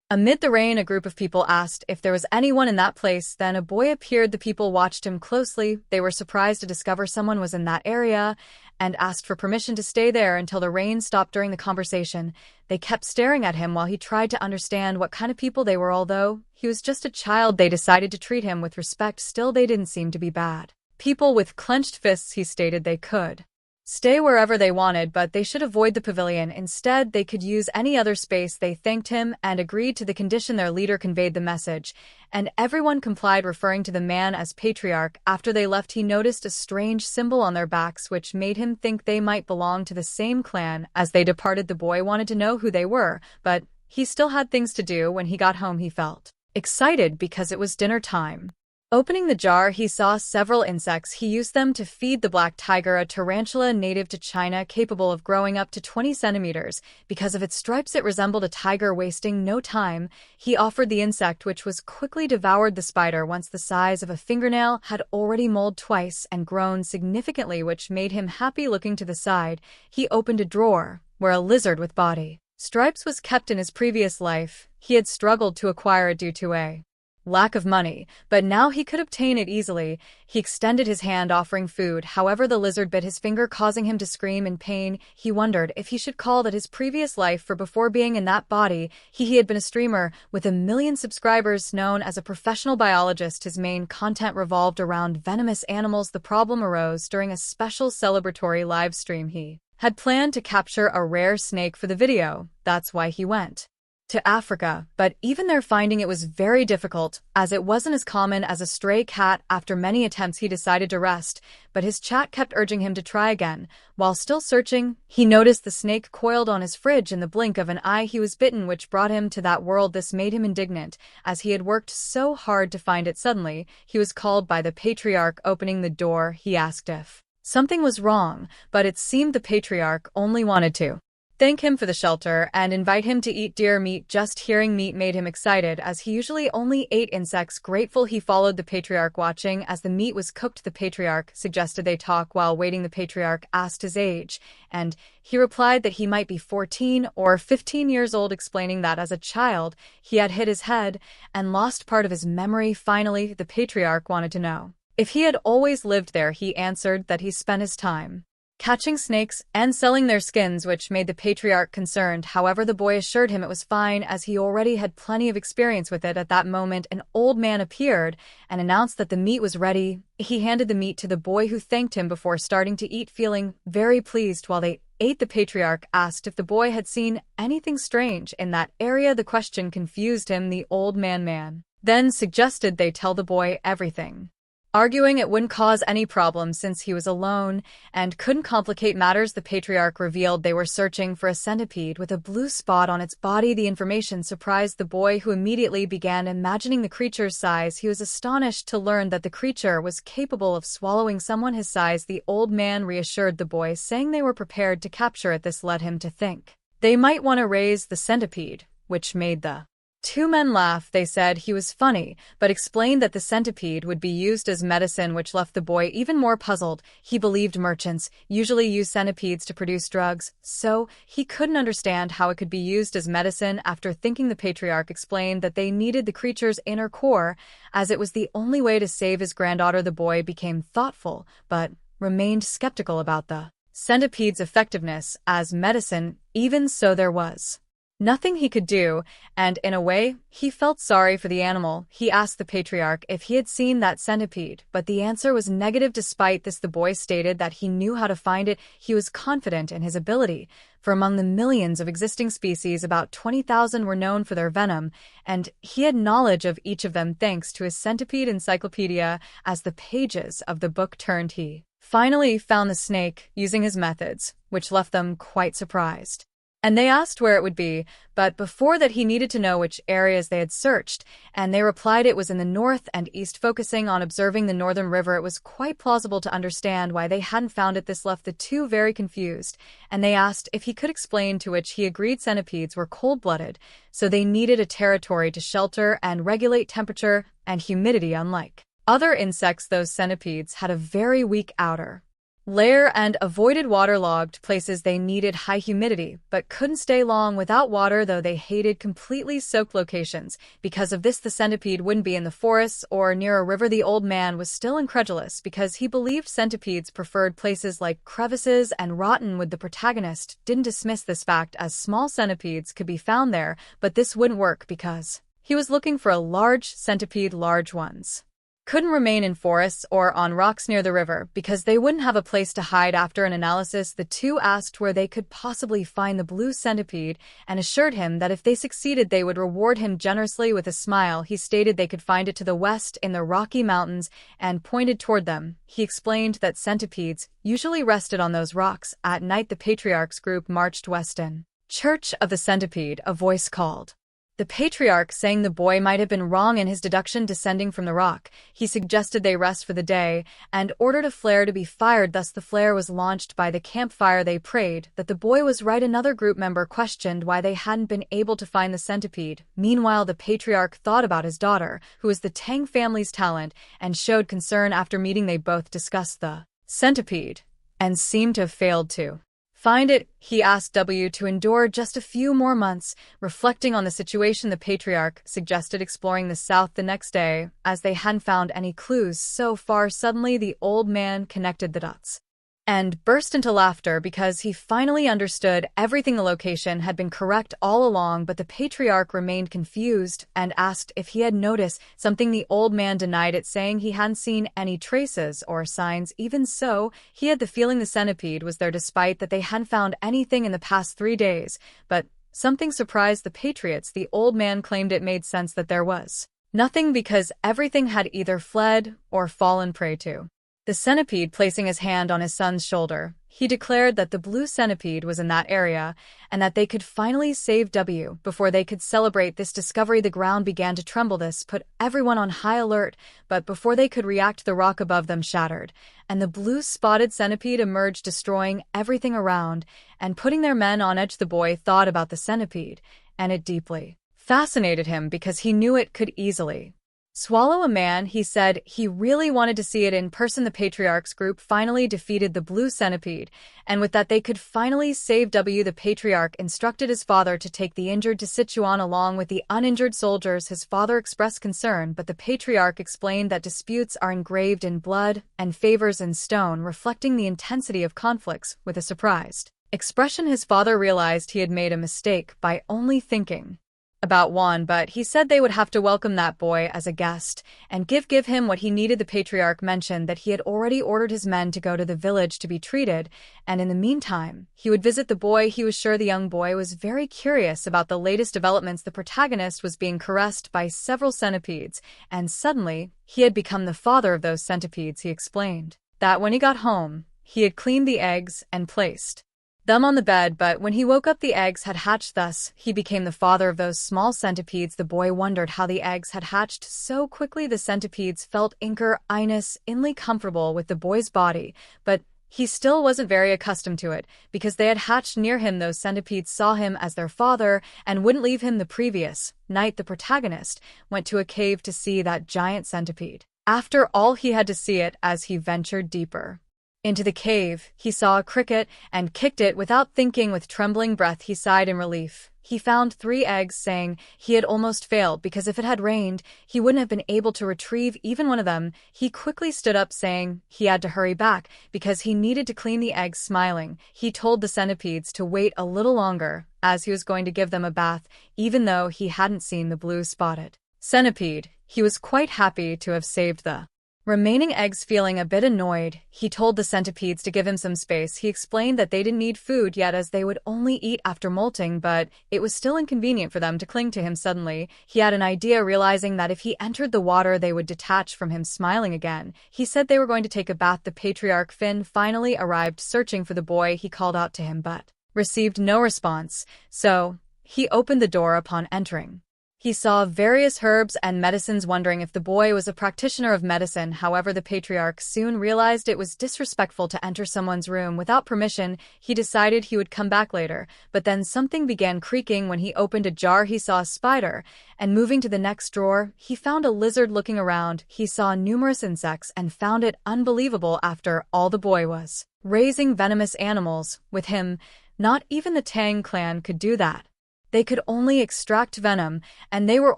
Amid the rain, a group of people asked if there was anyone in that place. Then a boy appeared. The people watched him closely. They were surprised to discover someone was in that area and asked for permission to stay there until the rain stopped. During the conversation, they kept staring at him while he tried to understand what kind of people they were. Although he was just a child, they decided to treat him with respect. Still, they didn't seem to be bad people with clenched fists. He stated they could stay wherever they wanted, but they should avoid the pavilion. Instead, they could use any other space. They thanked him and agreed to the condition. Their leader conveyed the message, and everyone complied, referring to the man as patriarch. After they left, he noticed a strange symbol on their backs, which made him think they might belong to the same clan. As they departed, the boy wanted to know who they were, but he still had things to do. When he got home, he felt excited because it was dinner time. Opening the jar, he saw several insects. He used them to feed the black tiger, a tarantula native to China, capable of growing up to 20 centimeters. Because of its stripes, it resembled a tiger. Wasting no time, he offered the insect, which was quickly devoured. The spider, once the size of a fingernail, had already molded twice and grown significantly, which made him happy. Looking to the side, he opened a drawer where a lizard with body stripes was kept. In his previous life, he had struggled to acquire it due to a lack of money, but now he could obtain it easily. He extended his hand, offering food. However, the lizard bit his finger, causing him to scream in pain. He wondered if he should call that his previous life, for before being in that body, he had been a streamer with 1 million subscribers. Known as a professional biologist, his main content revolved around venomous animals. The problem arose during a special celebratory live stream. He had planned to capture a rare snake for the video. That's why he went to Africa, but even there, finding it was very difficult, as it wasn't as common as a stray cat. After many attempts, he decided to rest, but his chat kept urging him to try again. While still searching, he noticed the snake coiled on his fridge. In the blink of an eye, he was bitten, which brought him to that world. This made him indignant, as he had worked so hard to find it. Suddenly, he was called by the patriarch. Opening the door, he asked if something was wrong, but it seemed the patriarch only wanted to thank him for the shelter and invite him to eat deer meat. Just hearing meat made him excited, as he usually only ate insects. Grateful, he followed the patriarch, watching as the meat was cooked. The patriarch suggested they talk while waiting. The patriarch asked his age, and he replied that he might be 14 or 15 years old, explaining that as a child he had hit his head and lost part of his memory. Finally, the patriarch wanted to know if he had always lived there. He answered that he spent his time catching snakes and selling their skins, which made the patriarch concerned. However, the boy assured him it was fine, as he already had plenty of experience with it. At that moment, an old man appeared and announced that the meat was ready. He handed the meat to the boy, who thanked him before starting to eat, feeling very pleased. While they ate, the patriarch asked if the boy had seen anything strange in that area. The question confused him. The old man then suggested they tell the boy everything, arguing it wouldn't cause any problems since he was alone and couldn't complicate matters. The patriarch revealed they were searching for a centipede with a blue spot on its body. The information surprised the boy, who immediately began imagining the creature's size. He was astonished to learn that the creature was capable of swallowing someone his size. The old man reassured the boy, saying they were prepared to capture it. This led him to think they might want to raise the centipede, which made the two men laugh. They said he was funny, but explained that the centipede would be used as medicine, which left the boy even more puzzled. He believed merchants usually use centipedes to produce drugs, so he couldn't understand how it could be used as medicine. After thinking, the patriarch explained that they needed the creature's inner core, as it was the only way to save his granddaughter. The boy became thoughtful, but remained skeptical about the centipede's effectiveness as medicine. Even so, there was nothing he could do, and in a way, he felt sorry for the animal. He asked the patriarch if he had seen that centipede, but the answer was negative. Despite this, the boy stated that he knew how to find it. He was confident in his ability, for among the millions of existing species, about 20,000 were known for their venom, and he had knowledge of each of them thanks to his centipede encyclopedia. As the pages of the book turned, he finally found the snake using his methods, which left them quite surprised, and they asked where it would be. But before that, he needed to know which areas they had searched, and they replied it was in the north and east. Focusing on observing the northern river, it was quite plausible to understand why they hadn't found it. This left the two very confused, and they asked if he could explain, to which he agreed centipedes were cold-blooded, so they needed a territory to shelter and regulate temperature and humidity. Unlike other insects, those centipedes had a very weak outer lair and avoided waterlogged places. They needed high humidity, but couldn't stay long without water, though they hated completely soaked locations. Because of this, the centipede wouldn't be in the forests or near a river. The old man was still incredulous because he believed centipedes preferred places like crevices and rotten wood. The protagonist didn't dismiss this fact, as small centipedes could be found there, but this wouldn't work because he was looking for a large centipede. Large ones couldn't remain in forests or on rocks near the river because they wouldn't have a place to hide. After an analysis, the two asked where they could possibly find the blue centipede and assured him that if they succeeded, they would reward him generously. With a smile, he stated they could find it to the west in the Rocky Mountains and pointed toward them. He explained that centipedes usually rested on those rocks. At night, the patriarch's group marched west in Church of the Centipede, a voice called the patriarch, saying the boy might have been wrong in his deduction descending from the rock. He suggested they rest for the day and ordered a flare to be fired. Thus, the flare was launched by the campfire. They prayed that the boy was right. Another group member questioned why they hadn't been able to find the centipede. Meanwhile, the patriarch thought about his daughter, who was the Tang family's talent, and showed concern. After meeting, they both discussed the centipede and seemed to have failed to find it. He asked W to endure just a few more months. Reflecting on the situation, the patriarch suggested exploring the south the next day, as they hadn't found any clues so far. Suddenly, the old man connected the dots and burst into laughter because he finally understood everything. The location had been correct all along, but the patriarch remained confused and asked if he had noticed something. The old man denied it, saying he hadn't seen any traces or signs. Even so, he had the feeling the centipede was there, despite that they hadn't found anything in the past 3 days. But something surprised the patriots. The old man claimed it made sense that there was nothing because everything had either fled or fallen prey to the centipede. Placing his hand on his son's shoulder, he declared that the blue centipede was in that area and that they could finally save W. Before they could celebrate this discovery, the ground began to tremble. This put everyone on high alert, but before they could react, the rock above them shattered, and the blue spotted centipede emerged, destroying everything around and putting their men on edge. The boy thought about the centipede, and it deeply fascinated him because he knew it could easily swallow a man. He said he really wanted to see it in person. The patriarch's group finally defeated the blue centipede, and with that they could finally save W. The patriarch instructed his father to take the injured to Sichuan along with the uninjured soldiers. His father expressed concern, but the patriarch explained that disputes are engraved in blood and favors in stone, reflecting the intensity of conflicts. With a surprised expression, his father realized he had made a mistake by only thinking about one, but he said they would have to welcome that boy as a guest and give him what he needed. The patriarch mentioned that he had already ordered his men to go to the village to be treated, and in the meantime, he would visit the boy. He was sure the young boy was very curious about the latest developments. The protagonist was being caressed by several centipedes, and suddenly, he had become the father of those centipedes. He explained that when he got home, he had cleaned the eggs and placed them on the bed, but when he woke up, the eggs had hatched. Thus, he became the father of those small centipedes. The boy wondered how the eggs had hatched so quickly. The centipedes felt inly comfortable with the boy's body, but he still wasn't very accustomed to it because they had hatched near him. Those centipedes saw him as their father and wouldn't leave him. The previous night, the protagonist went to a cave to see that giant centipede. After all, he had to see it. As he ventured deeper into the cave, he saw a cricket and kicked it without thinking. With trembling breath, he sighed in relief. He found 3 eggs, saying he had almost failed because if it had rained, he wouldn't have been able to retrieve even one of them. He quickly stood up, saying he had to hurry back because he needed to clean the eggs. Smiling, he told the centipedes to wait a little longer, as he was going to give them a bath. Even though he hadn't seen the blue spotted centipede, he was quite happy to have saved the remaining eggs. Feeling a bit annoyed, he told the centipedes to give him some space. He explained that they didn't need food yet as they would only eat after molting, but it was still inconvenient for them to cling to him. Suddenly, he had an idea, realizing that if he entered the water, they would detach from him. Smiling again, he said they were going to take a bath. The patriarch Finn finally arrived, searching for the boy. He called out to him but received no response, so he opened the door upon entering. He saw various herbs and medicines, wondering if the boy was a practitioner of medicine. However, the patriarch soon realized it was disrespectful to enter someone's room without permission. He decided he would come back later, but then something began creaking. When he opened a jar, he saw a spider, and moving to the next drawer, he found a lizard. Looking around, he saw numerous insects and found it unbelievable. After all, the boy was raising venomous animals. With him, not even the Tang clan could do that. They could only extract venom, and they were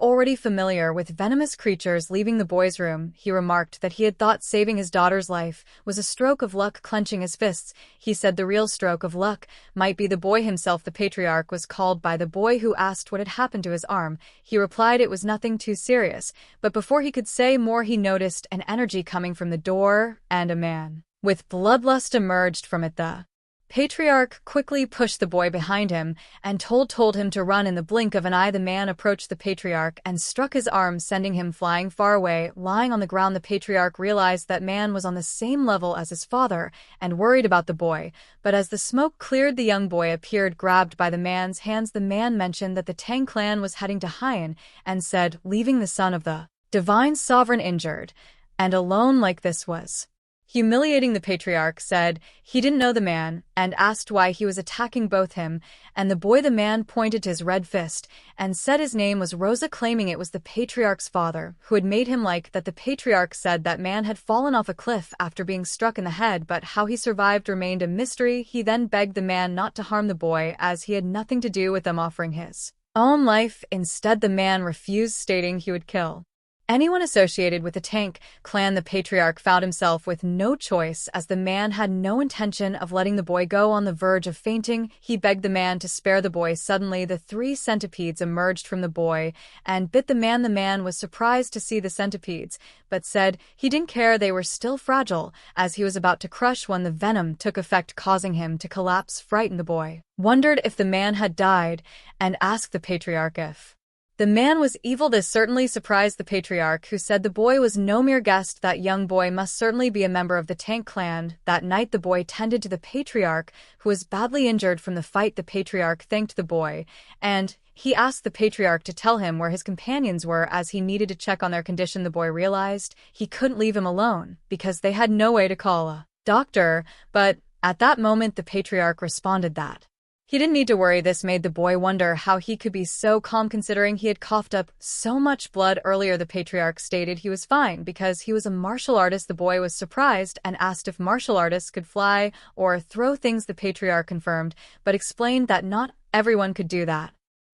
already familiar with venomous creatures. Leaving the boy's room, he remarked that he had thought saving his daughter's life was a stroke of luck. Clenching his fists, he said the real stroke of luck might be the boy himself. The patriarch was called by the boy, who asked what had happened to his arm. He replied it was nothing too serious, but before he could say more, he noticed an energy coming from the door, and a man with bloodlust emerged from it. The patriarch quickly pushed the boy behind him and told him to run. In the blink of an eye, the man approached the patriarch and struck his arm, sending him flying far away. Lying on the ground, the patriarch realized that man was on the same level as his father and worried about the boy. But as the smoke cleared, the young boy appeared, grabbed by the man's hands. The man mentioned that the Tang clan was heading to Haiyan and said, leaving the son of the divine sovereign injured and alone like this was humiliating. The patriarch said he didn't know the man and asked why he was attacking both him and the boy. The man pointed to his red fist and said his name was Rosa, claiming it was the patriarch's father who had made him like that. The patriarch said that man had fallen off a cliff after being struck in the head, but how he survived remained a mystery. He then begged the man not to harm the boy as he had nothing to do with them, offering his own life. Instead, the man refused, stating he would kill anyone associated with the Tang clan. The patriarch found himself with no choice, as the man had no intention of letting the boy go. On the verge of fainting, he begged the man to spare the boy. Suddenly, the 3 centipedes emerged from the boy and bit the man. The man was surprised to see the centipedes, but said he didn't care, they were still fragile. As he was about to crush one, the venom took effect, causing him to collapse. Frightened, the boy wondered if the man had died and asked the patriarch if the man was evil. This certainly surprised the patriarch, who said the boy was no mere guest. That young boy must certainly be a member of the Tang clan. That night, the boy tended to the patriarch, who was badly injured from the fight. The patriarch thanked the boy, and he asked the patriarch to tell him where his companions were, as he needed to check on their condition. The boy realized he couldn't leave him alone because they had no way to call a doctor, but at that moment, the patriarch responded that he didn't need to worry. This made the boy wonder how he could be so calm, considering he had coughed up so much blood earlier. The patriarch stated he was fine because he was a martial artist. The boy was surprised and asked if martial artists could fly or throw things. The patriarch confirmed, but explained that not everyone could do that.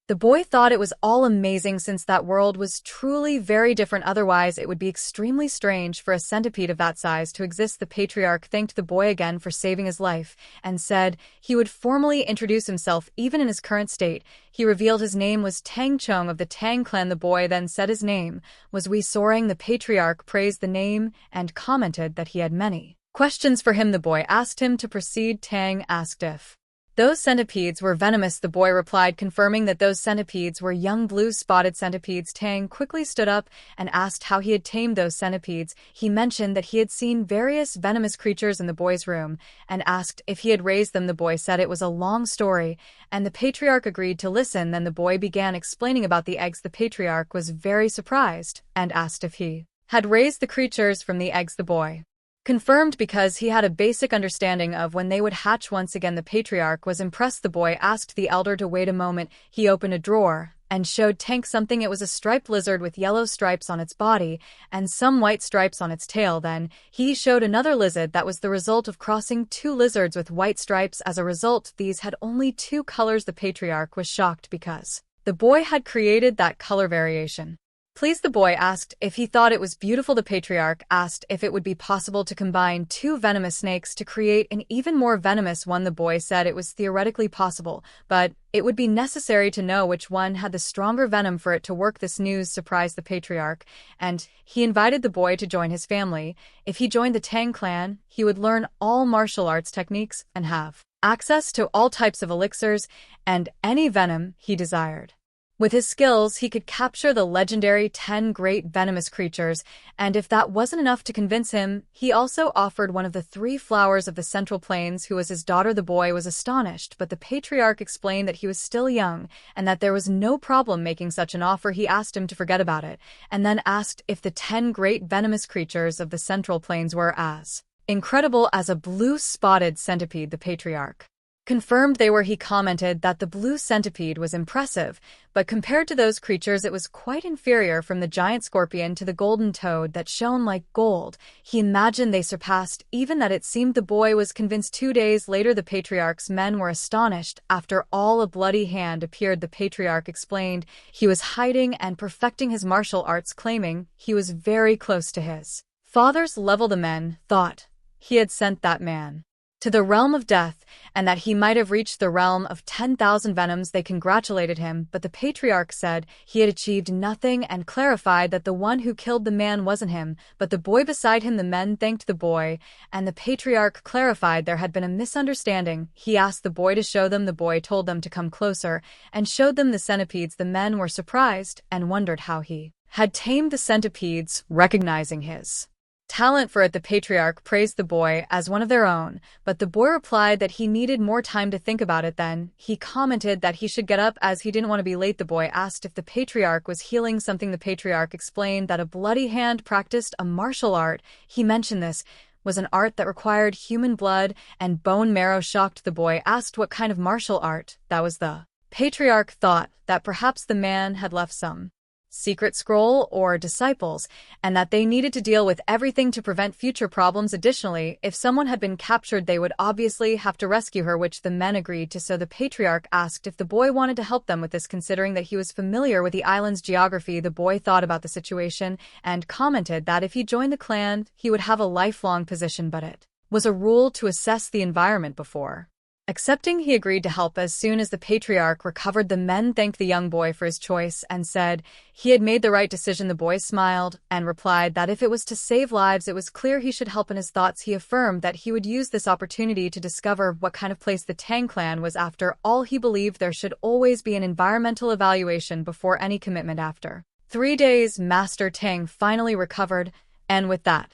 The boy thought it was all amazing, since that world was truly very different. Otherwise, it would be extremely strange for a centipede of that size to exist. The patriarch thanked the boy again for saving his life and said he would formally introduce himself. Even in his current state, he revealed his name was Tang Chong of the Tang clan. The boy then said his name was Wei Soaring. The patriarch praised the name and commented that he had many questions for him. The boy asked him to proceed. Tang asked if those centipedes were venomous. The boy replied, confirming that those centipedes were young blue-spotted centipedes. Tang quickly stood up and asked how he had tamed those centipedes. He mentioned that he had seen various venomous creatures in the boy's room and asked if he had raised them. The boy said it was a long story, and the patriarch agreed to listen. Then the boy began explaining about the eggs. The patriarch was very surprised and asked if he had raised the creatures from the eggs. The boy confirmed because he had a basic understanding of when they would hatch. Once again, the patriarch was impressed. The boy asked the elder to wait a moment. He opened a drawer and showed Tank something. It was a striped lizard with yellow stripes on its body and some white stripes on its tail. Then he showed another lizard that was the result of crossing 2 lizards with white stripes. As a result, these had only 2 colors. The patriarch was shocked because the boy had created that color variation. Please, the boy asked if he thought it was beautiful. The patriarch asked if it would be possible to combine 2 venomous snakes to create an even more venomous one. The boy said it was theoretically possible, but it would be necessary to know which one had the stronger venom for it to work. This news surprised the patriarch, and he invited the boy to join his family. If he joined the Tang clan, he would learn all martial arts techniques and have access to all types of elixirs and any venom he desired. With his skills, he could capture the legendary 10 great venomous creatures, and if that wasn't enough to convince him, he also offered one of the 3 flowers of the Central Plains, who was his daughter. The boy was astonished, but the patriarch explained that he was still young, and that there was no problem making such an offer. He asked him to forget about it, and then asked if the 10 great venomous creatures of the Central Plains were as incredible as a blue-spotted centipede. The patriarch confirmed they were. He commented that the blue centipede was impressive, but compared to those creatures it was quite inferior, from the giant scorpion to the golden toad that shone like gold. He imagined they surpassed even that. It seemed the boy was convinced. 2 days later, the patriarch's men were astonished. After all, a bloody hand appeared. The patriarch explained he was hiding and perfecting his martial arts, claiming he was very close to his father's level. The men thought he had sent that man to the realm of death, and that he might have reached the realm of 10,000 venoms. They congratulated him, but the patriarch said he had achieved nothing and clarified that the one who killed the man wasn't him, but the boy beside him. The men thanked the boy, and the patriarch clarified there had been a misunderstanding. He asked the boy to show them. The boy told them to come closer, and showed them the centipedes. The men were surprised and wondered how he had tamed the centipedes, recognizing his talent for it. The patriarch praised the boy as one of their own, but the boy replied that he needed more time to think about it. Then he commented that he should get up as he didn't want to be late. The boy asked if the patriarch was healing something. The patriarch explained that a bloody hand practiced a martial art. He mentioned this was an art that required human blood and bone marrow. Shocked, the boy asked what kind of martial art that was. The patriarch thought that perhaps the man had left some secret scroll or disciples, and that they needed to deal with everything to prevent future problems. Additionally, if someone had been captured, they would obviously have to rescue her, which the men agreed to. So the patriarch asked if the boy wanted to help them with this, considering that he was familiar with the island's geography. The boy thought about the situation and commented that if he joined the clan, he would have a lifelong position, but it was a rule to assess the environment before accepting. He agreed to help as soon as the patriarch recovered. The men thanked the young boy for his choice and said he had made the right decision. The boy smiled and replied that if it was to save lives, it was clear he should help. In his thoughts, he affirmed that he would use this opportunity to discover what kind of place the Tang clan was. After all, he believed there should always be an environmental evaluation before any commitment. After 3 days, Master Tang finally recovered, and with that,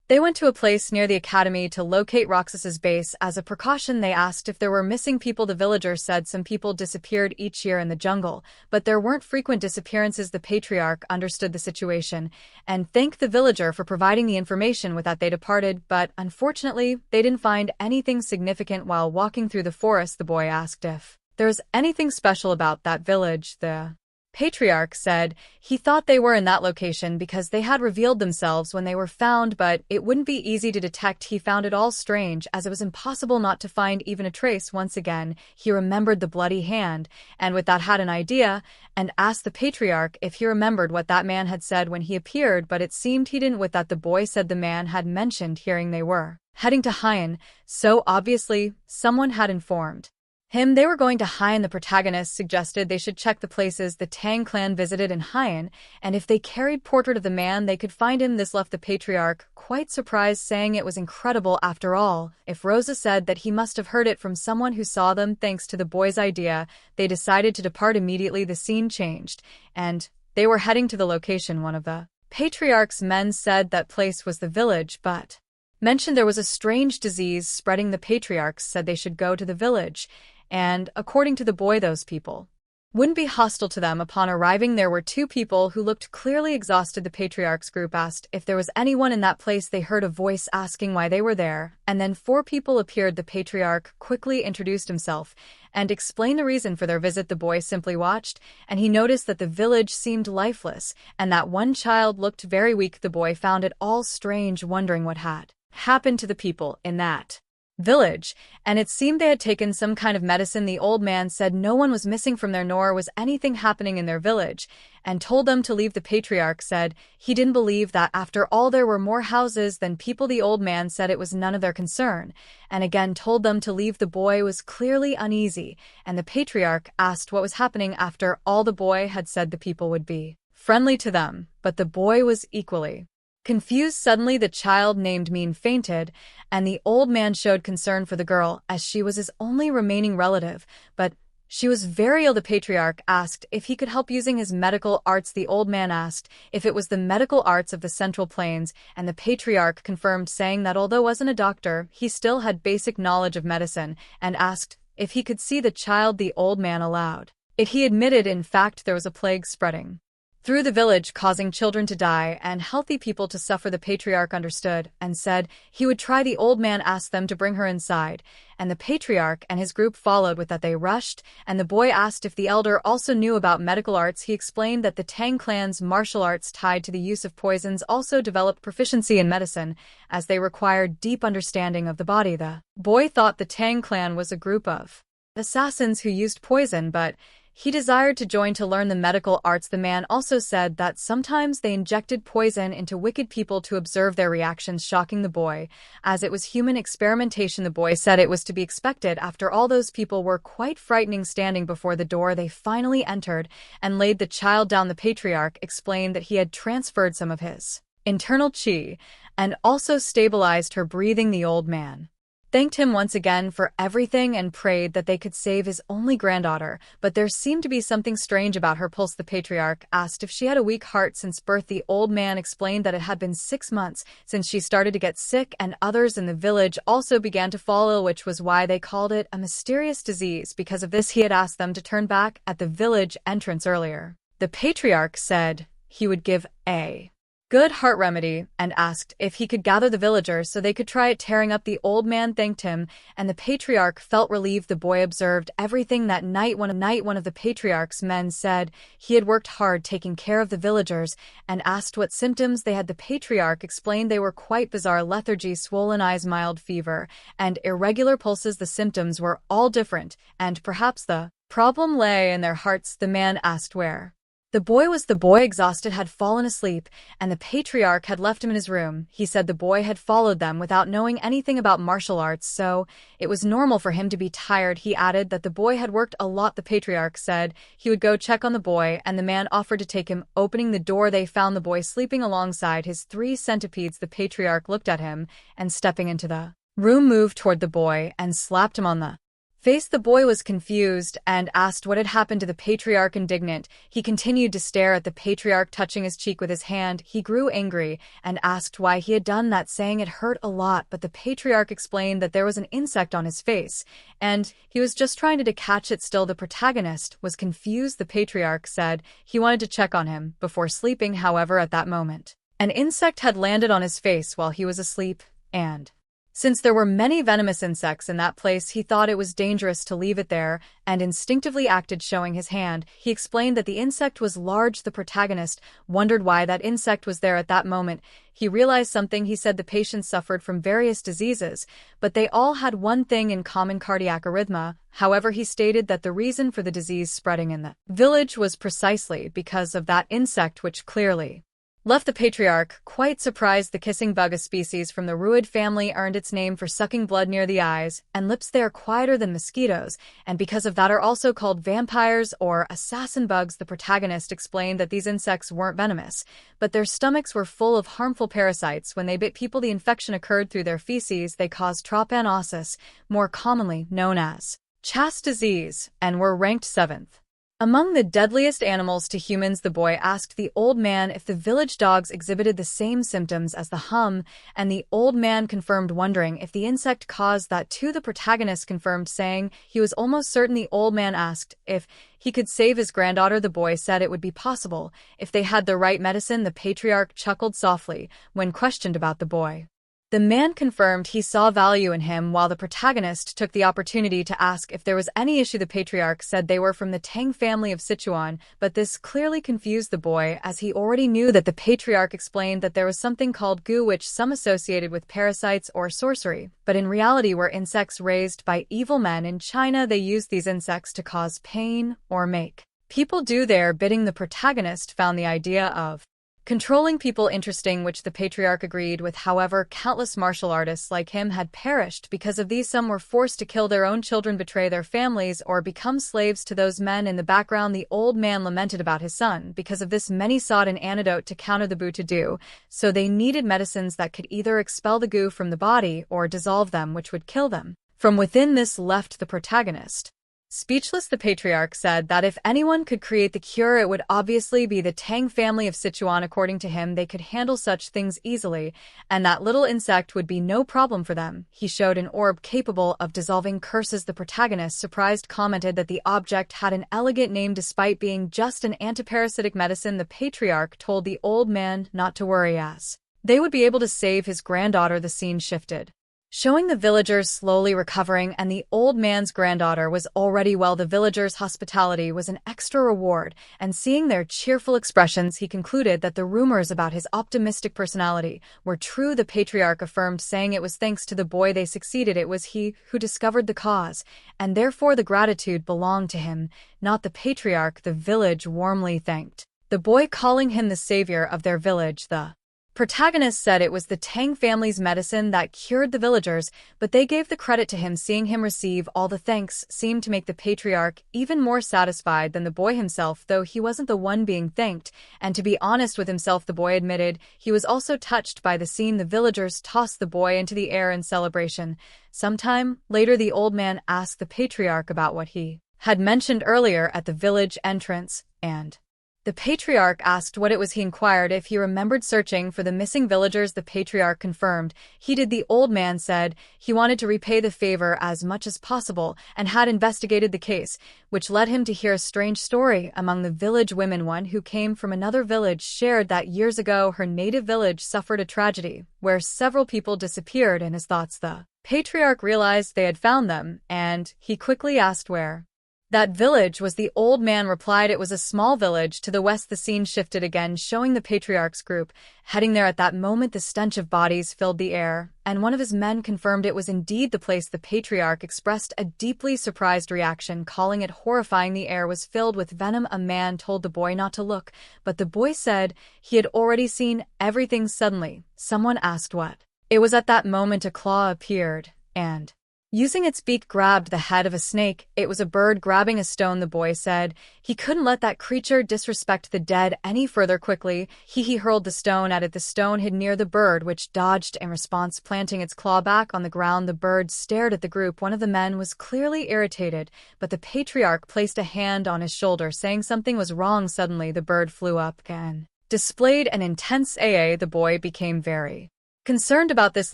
they went to a place near the academy to locate Roxas's base. As a precaution, they asked if there were missing people. The villager said some people disappeared each year in the jungle, but there weren't frequent disappearances. The patriarch understood the situation and thanked the villager for providing the information. With that, they departed, but unfortunately, they didn't find anything significant. While walking through the forest, the boy asked if there's anything special about that village. The patriarch said he thought they were in that location because they had revealed themselves when they were found, but it wouldn't be easy to detect. He found it all strange, as it was impossible not to find even a trace. Once again, he remembered the bloody hand, and with that had an idea, and asked the patriarch if he remembered what that man had said when he appeared, but it seemed he didn't. With that, the boy said the man had mentioned hearing they were heading to Haiyan, so obviously someone had informed him they were going to Haiyan. The protagonist suggested they should check the places the Tang clan visited in Haiyan, and if they carried portrait of the man, they could find him. This left the patriarch quite surprised, saying it was incredible. After all, if Rosa said that, he must have heard it from someone who saw them. Thanks to the boy's idea, they decided to depart immediately. The scene changed, and they were heading to the location. One of the patriarch's men said that place was the village, but mentioned there was a strange disease spreading. The patriarch said they should go to the village, and, according to the boy, those people wouldn't be hostile to them. Upon arriving, there were 2 people who looked clearly exhausted. The patriarch's group asked if there was anyone in that place. They heard a voice asking why they were there, and then 4 people appeared. The patriarch quickly introduced himself and explained the reason for their visit. The boy simply watched, and he noticed that the village seemed lifeless, and that one child looked very weak. The boy found it all strange, wondering what had happened to the people in that village, and it seemed they had taken some kind of medicine. The old man said no one was missing from there, nor was anything happening in their village, and told them to leave. The patriarch said he didn't believe that. After all, there were more houses than people. The old man said it was none of their concern, and again told them to leave. The boy was clearly uneasy, and the patriarch asked what was happening. After all, the boy had said the people would be friendly to them, but the boy was equally confused. Suddenly, the child named Mean fainted, and the old man showed concern for the girl, as she was his only remaining relative, but She was very ill. The patriarch asked if he could help using his medical arts. The old man asked if it was the medical arts of the Central Plains, and the patriarch confirmed, saying that although wasn't a doctor, he still had basic knowledge of medicine, and asked if he could see the child. The old man allowed it. He admitted, in fact, there was a plague spreading through the village, causing children to die and healthy people to suffer. The patriarch understood and said he would try. The old man asked them to bring her inside, and the patriarch and his group followed. With that, they rushed, and the boy asked if the elder also knew about medical arts. He explained that the Tang clan's martial arts tied to the use of poisons also developed proficiency in medicine, as they required deep understanding of the body. The boy thought the Tang clan was a group of assassins who used poison, but he desired to join to learn the medical arts. The man also said that sometimes they injected poison into wicked people to observe their reactions, shocking the boy, as it was human experimentation. The boy said it was to be expected after all those people were quite frightening. Standing before the door, they finally entered and laid the child down. The patriarch explained that he had transferred some of his internal chi and also stabilized her breathing. The old man thanked him once again for everything and prayed that they could save his only granddaughter, but there seemed to be something strange about her pulse. The patriarch asked if she had a weak heart since birth. The old man explained that it had been 6 months since she started to get sick, and others in the village also began to fall ill, which was why they called it a mysterious disease. Because of this, he had asked them to turn back at the village entrance earlier. The patriarch said he would give a good heart remedy and asked if he could gather the villagers so they could try it tearing up. The old man thanked him, and the patriarch felt relieved. The boy observed everything that night. One of the patriarch's men said he had worked hard taking care of the villagers and asked what symptoms they had. The patriarch explained they were quite bizarre: lethargy, swollen eyes, mild fever, and irregular pulses. The symptoms were all different, and perhaps the problem lay in their hearts. The man asked where the boy was. The boy, exhausted, had fallen asleep, and the patriarch had left him in his room. He said the boy had followed them without knowing anything about martial arts, so it was normal for him to be tired. He added that the boy had worked a lot. The patriarch said he would go check on the boy, and the man offered to take him. Opening the door, they found the boy sleeping alongside his 3 centipedes. The patriarch looked at him and, stepping into the room, moved toward the boy and slapped him on the face. The boy was confused and asked what had happened to the patriarch. Indignant, he continued to stare at the patriarch, touching his cheek with his hand. He grew angry and asked why he had done that, saying it hurt a lot, but the patriarch explained that there was an insect on his face, and he was just trying to catch it. Still, the protagonist was confused. The patriarch said he wanted to check on him before sleeping. However, at that moment, an insect had landed on his face while he was asleep, and since there were many venomous insects in that place, he thought it was dangerous to leave it there and instinctively acted, showing his hand. He explained that the insect was large. The protagonist wondered why that insect was there. At that moment, he realized something. He said the patients suffered from various diseases, but they all had one thing in common: cardiac arrhythmia. However, he stated that the reason for the disease spreading in the village was precisely because of that insect, which clearly left the patriarch quite surprised. The kissing bug, a species from the ruid family, earned its name for sucking blood near the eyes and lips. They are quieter than mosquitoes, and because of that are also called vampires or assassin bugs. The protagonist explained that these insects weren't venomous, but their stomachs were full of harmful parasites. When they bit people, the infection occurred through their feces. They caused trypanosis, more commonly known as Chaps disease, and were ranked 7th among the deadliest animals to humans. The boy asked the old man if the village dogs exhibited the same symptoms as the hum, and the old man confirmed, wondering if the insect caused that too. The protagonist confirmed, saying he was almost certain. The old man asked if he could save his granddaughter. The boy said it would be possible if they had the right medicine. The patriarch chuckled softly when questioned about the boy. The man confirmed he saw value in him, while the protagonist took the opportunity to ask if there was any issue. The patriarch said they were from the Tang family of Sichuan, but this clearly confused the boy, as he already knew that. The patriarch explained that there was something called gu, which some associated with parasites or sorcery, but in reality were insects raised by evil men in China. They used these insects to cause pain or make people do their bidding. The protagonist found the idea of controlling people interesting, which the patriarch agreed with. However, countless martial artists like him had perished because of these. Some were forced to kill their own children, betray their families, or become slaves to those men. In the background, the old man lamented about his son. Because of this, many sought an antidote to counter the bu to do, so they needed medicines that could either expel the gu from the body or dissolve them, which would kill them from within. This left the protagonist Speechless, the patriarch said that if anyone could create the cure, it would obviously be the Tang family of Sichuan. According to him, they could handle such things easily, and that little insect would be no problem for them. He showed an orb capable of dissolving curses. The protagonist, surprised, commented that the object had an elegant name despite being just an antiparasitic medicine. The patriarch told the old man not to worry, as they would be able to save his granddaughter. The scene shifted, showing the villagers slowly recovering, and the old man's granddaughter was already well. The villagers' hospitality was an extra reward, and seeing their cheerful expressions, he concluded that the rumors about his optimistic personality were true. The patriarch affirmed, saying it was thanks to the boy they succeeded. It was he who discovered the cause, and therefore the gratitude belonged to him, not the patriarch. The village warmly thanked the boy, calling him the savior of their village. The protagonist said it was the Tang family's medicine that cured the villagers, but they gave the credit to him. Seeing him receive all the thanks seemed to make the patriarch even more satisfied than the boy himself, though he wasn't the one being thanked, and to be honest with himself, the boy admitted he was also touched by the scene. The villagers tossed the boy into the air in celebration. Sometime later, the old man asked the patriarch about what he had mentioned earlier at the village entrance, and the patriarch asked what it was. He inquired if he remembered searching for the missing villagers. The patriarch confirmed he did. The old man said he wanted to repay the favor as much as possible and had investigated the case, which led him to hear a strange story among the village women. One who came from another village shared that years ago her native village suffered a tragedy where several people disappeared. In his thoughts, the patriarch realized they had found them, and he quickly asked where that village was. The old man replied it was a small village to the west. The scene shifted again, showing the patriarch's group heading there. At that moment, the stench of bodies filled the air, and one of his men confirmed it was indeed the place. The patriarch expressed a deeply surprised reaction, calling it horrifying. The air was filled with venom. A man told the boy not to look, but the boy said he had already seen everything. Suddenly, someone asked what it was. At that moment, a claw appeared, and using its beak grabbed the head of a snake. It was a bird grabbing a stone. The boy said he couldn't let that creature disrespect the dead any further. Quickly, he hurled the stone at it. The stone hid near the bird, which dodged in response, planting its claw back on the ground. The bird stared at the group. One of the men was clearly irritated, but the patriarch placed a hand on his shoulder, saying something was wrong. Suddenly, the bird flew up and displayed an intense aa. The boy became very concerned about this.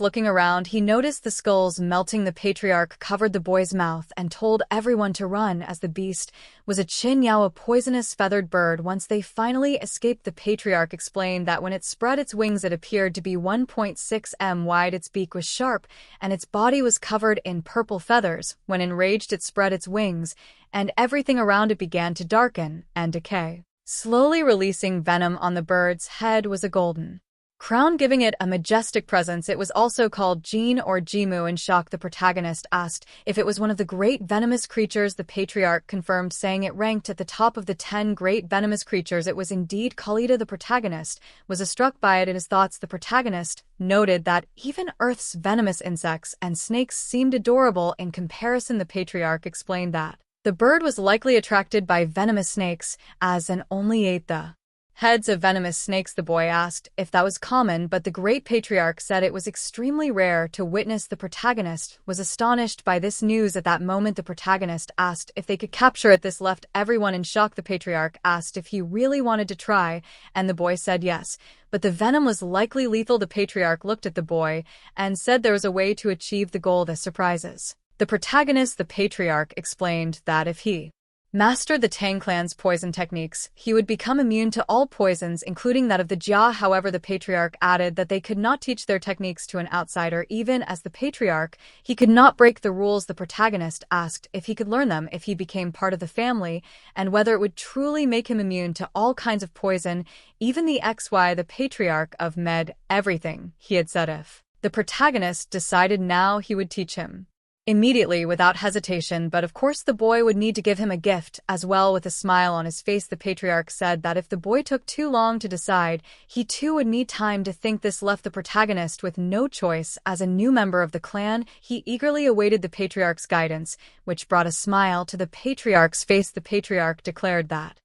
Looking around, he noticed the skulls melting. The patriarch covered the boy's mouth and told everyone to run, as the beast was a chin yao, a poisonous feathered bird. Once they finally escaped, the patriarch explained that when it spread its wings, it appeared to be 1.6 m wide. Its beak was sharp, and its body was covered in purple feathers. When enraged, it spread its wings, and everything around it began to darken and decay. Slowly releasing venom on the bird's head was a golden crown, giving it a majestic presence. It was also called Jin or Jimu. In shock, the protagonist asked if it was one of the great venomous creatures. The patriarch confirmed, saying it ranked at the top of the 10 great venomous creatures. It was indeed Khalida. The protagonist was struck by it. In his thoughts, the protagonist noted that even Earth's venomous insects and snakes seemed adorable in comparison. The patriarch explained that the bird was likely attracted by venomous snakes, as and only ate the heads of venomous snakes. The boy asked if that was common, but the great patriarch said it was extremely rare to witness. The protagonist was astonished by this news. At that moment, the protagonist asked if they could capture it. This left everyone in shock. The patriarch asked if he really wanted to try, and the boy said yes, but the venom was likely lethal. The patriarch looked at the boy and said there was a way to achieve the goal. The surprises the protagonist, the patriarch explained that if he mastered the Tang clan's poison techniques, he would become immune to all poisons, including that of the Jia. However, the patriarch added that they could not teach their techniques to an outsider. Even as the patriarch, he could not break the rules. The protagonist asked if he could learn them if he became part of the family, and whether it would truly make him immune to all kinds of poison, even the XY. The patriarch of med everything, he had said. If the protagonist decided now, he would teach him immediately without hesitation, but of course the boy would need to give him a gift as well. With a smile on his face, the patriarch said that if the boy took too long to decide, he too would need time to think. This left the protagonist with no choice. As a new member of the clan, he eagerly awaited the patriarch's guidance, which brought a smile to the patriarch's face. The patriarch declared that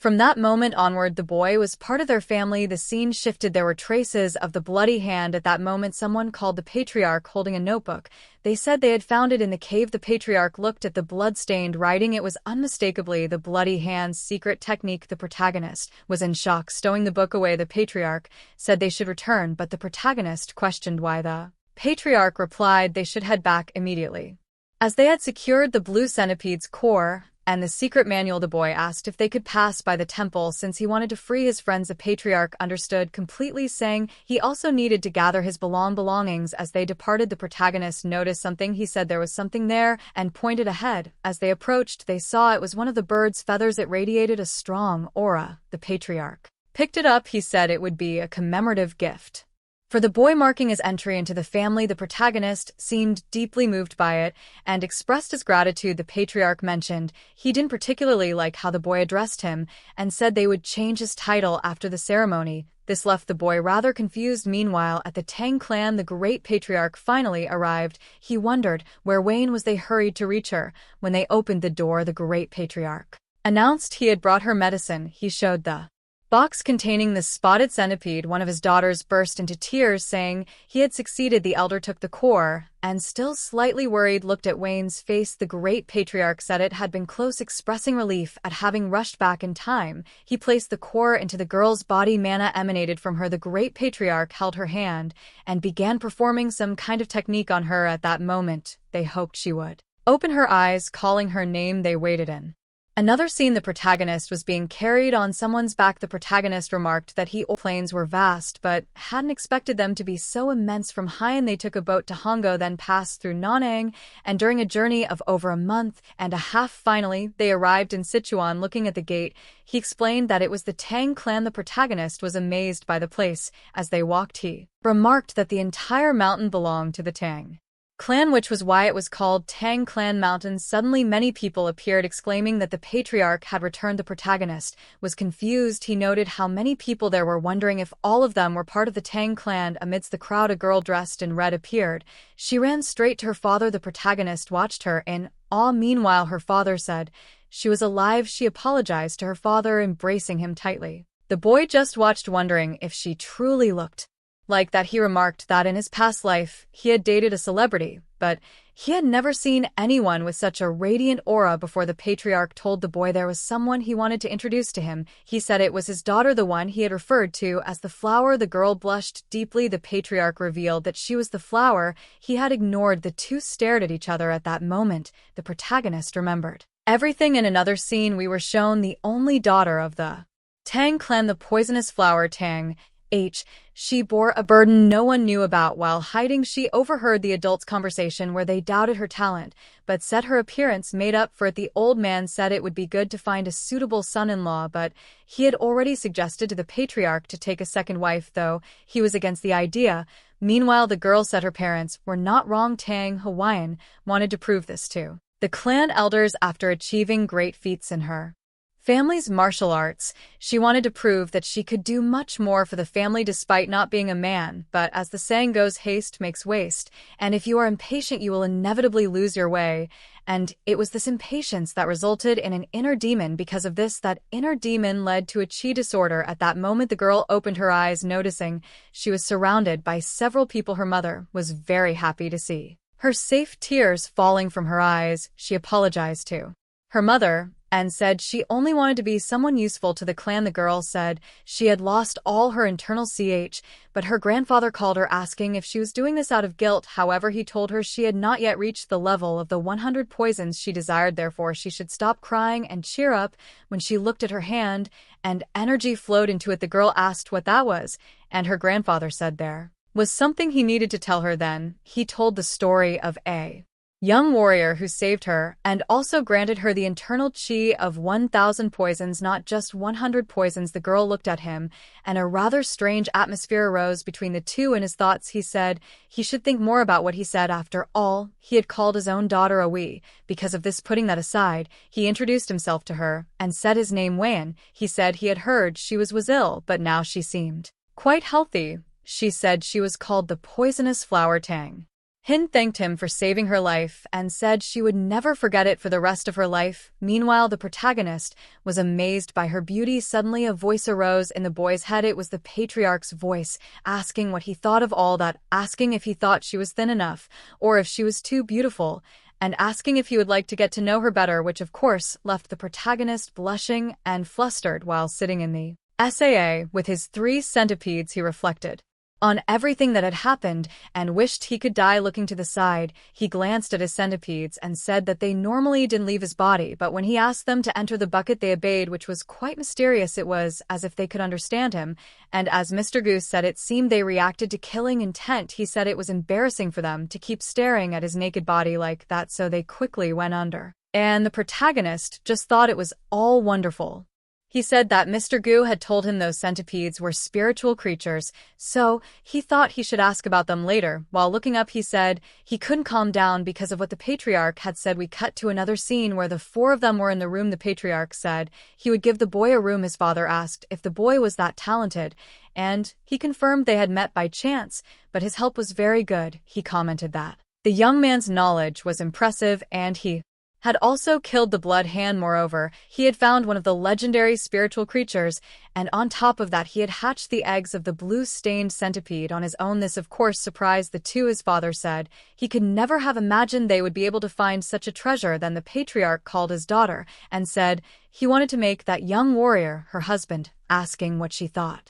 From that moment onward, the boy was part of their family. The scene shifted. There were traces of the bloody hand. At that moment, someone called the patriarch holding a notebook. They said they had found it in the cave. The patriarch looked at the blood-stained writing. It was unmistakably the bloody hand's secret technique. The protagonist was in shock. Stowing the book away, the patriarch said they should return, but the protagonist questioned why. The patriarch replied they should head back immediately, as they had secured the blue centipede's core and the secret manual. The boy asked if they could pass by the temple since he wanted to free his friends. The patriarch understood completely, saying he also needed to gather his belongings. As they departed, the protagonist noticed something. He said there was something there and pointed ahead. As they approached, they saw it was one of the bird's feathers. It radiated a strong aura. The patriarch picked it up. He said it would be a commemorative gift for the boy, marking his entry into the family. The protagonist seemed deeply moved by it and expressed his gratitude. The patriarch mentioned he didn't particularly like how the boy addressed him and said they would change his title after the ceremony. This left the boy rather confused. Meanwhile, at the Tang clan, the great patriarch finally arrived. He wondered where Wayne was. They hurried to reach her. When they opened the door, the great patriarch announced he had brought her medicine. He showed the box containing the spotted centipede. One of his daughters burst into tears, saying he had succeeded. The elder took the core and, still slightly worried, looked at Wayne's face. The great patriarch said it had been close, expressing relief at having rushed back in time. He placed the core into the girl's body. Mana emanated from her. The great patriarch held her hand and began performing some kind of technique on her. At that moment, they hoped she would open her eyes, calling her name. They waited in another scene. The protagonist was being carried on someone's back. The protagonist remarked that planes were vast, but hadn't expected them to be so immense. From Haiyan, they took a boat to Hongo, then passed through Nanang, and during a journey of over a month and a half, finally, they arrived in Sichuan. Looking at the gate, he explained that it was the Tang clan. The protagonist was amazed by the place. As they walked, he remarked that the entire mountain belonged to the Tang clan, which was why it was called Tang Clan Mountain. Suddenly, many people appeared, exclaiming that the patriarch had returned. The protagonist was confused. He noted how many people there were, wondering if all of them were part of the Tang clan. Amidst the crowd, a girl dressed in red appeared. She ran straight to her father. The protagonist watched her in awe. Meanwhile, her father said she was alive. She apologized to her father, embracing him tightly. The boy just watched, wondering if she truly looked like that. He remarked that in his past life, he had dated a celebrity, but he had never seen anyone with such a radiant aura before. The patriarch told the boy there was someone he wanted to introduce to him. He said it was his daughter, the one he had referred to as the flower. The girl blushed deeply. The patriarch revealed that she was the flower he had ignored. The two stared at each other. At that moment, the protagonist remembered everything. In another scene, we were shown the only daughter of the Tang clan, the poisonous flower Tang. She bore a burden no one knew about. While hiding, she overheard the adults' conversation where they doubted her talent, but said her appearance made up for it. The old man said it would be good to find a suitable son-in-law, but he had already suggested to the patriarch to take a second wife, though he was against the idea. Meanwhile, the girl said her parents were not wrong. Tang Hawaiian wanted to prove this to the clan elders after achieving great feats in her family's martial arts. She wanted to prove that she could do much more for the family despite not being a man. But as the saying goes, haste makes waste, and if you are impatient, you will inevitably lose your way. And it was this impatience that resulted in an inner demon. Because of this, that inner demon led to a chi disorder. At that moment, the girl opened her eyes, noticing she was surrounded by several people. Her mother was very happy to see her safe, tears falling from her eyes. She apologized to her mother and said she only wanted to be someone useful to the clan. The girl said she had lost all her internal but her grandfather called her, asking if she was doing this out of guilt. However, he told her she had not yet reached the level of the 100 poisons she desired, therefore she should stop crying and cheer up. When she looked at her hand and energy flowed into it, the girl asked what that was, and her grandfather said there was something he needed to tell her. Then he told the story of a young warrior who saved her and also granted her the internal chi of 1,000 poisons, not just 100 poisons. The girl looked at him, and a rather strange atmosphere arose between the two. In his thoughts, he said he should think more about what he said. After all, he had called his own daughter a wee. Because of this, putting that aside, he introduced himself to her and said his name Wan. He said he had heard she was ill, but now she seemed quite healthy. She said she was called the poisonous flower Tang. Hin thanked him for saving her life and said she would never forget it for the rest of her life. Meanwhile, the protagonist was amazed by her beauty. Suddenly, a voice arose in the boy's head. It was the patriarch's voice, asking what he thought of all that, asking if he thought she was thin enough, or if she was too beautiful, and asking if he would like to get to know her better, which of course left the protagonist blushing and flustered while sitting in the SAA with his 3 centipedes. He reflected on everything that had happened and wished he could die. Looking to the side, he glanced at his centipedes and said that they normally didn't leave his body, but when he asked them to enter the bucket they obeyed, which was quite mysterious. It was as if they could understand him, and as Mr. Goose said, it seemed they reacted to killing intent. He said it was embarrassing for them to keep staring at his naked body like that, so they quickly went under. And the protagonist just thought it was all wonderful. He said that Mr. Gu had told him those centipedes were spiritual creatures, so he thought he should ask about them later. While looking up, he said he couldn't calm down because of what the patriarch had said. We cut to another scene where the 4 of them were in the room. The patriarch said he would give the boy a room. His father asked if the boy was that talented, and he confirmed they had met by chance, but his help was very good. He commented that the young man's knowledge was impressive and he had also killed the blood hand. Moreover, he had found one of the legendary spiritual creatures, and on top of that he had hatched the eggs of the blue-stained centipede on his own. This of course surprised the 2. His father said he could never have imagined they would be able to find such a treasure. Then the patriarch called his daughter and said he wanted to make that young warrior her husband, asking what she thought.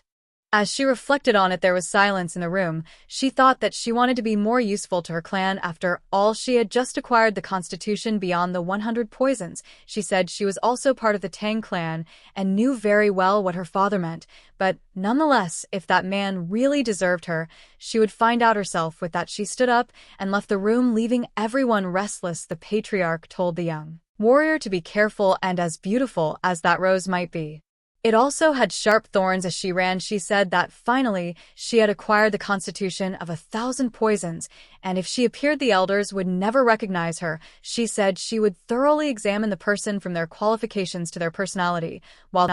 As she reflected on it, there was silence in the room. She thought that she wanted to be more useful to her clan. After all, she had just acquired the constitution beyond the 100 poisons. She said she was also part of the Tang clan and knew very well what her father meant. But nonetheless, if that man really deserved her, she would find out herself. With that, she stood up and left the room, leaving everyone restless. The patriarch told the young warrior to be careful, and as beautiful as that rose might be, it also had sharp thorns. As she ran, she said that finally she had acquired the constitution of 1,000 poisons, and if she appeared, the elders would never recognize her. She said she would thoroughly examine the person from their qualifications to their personality. While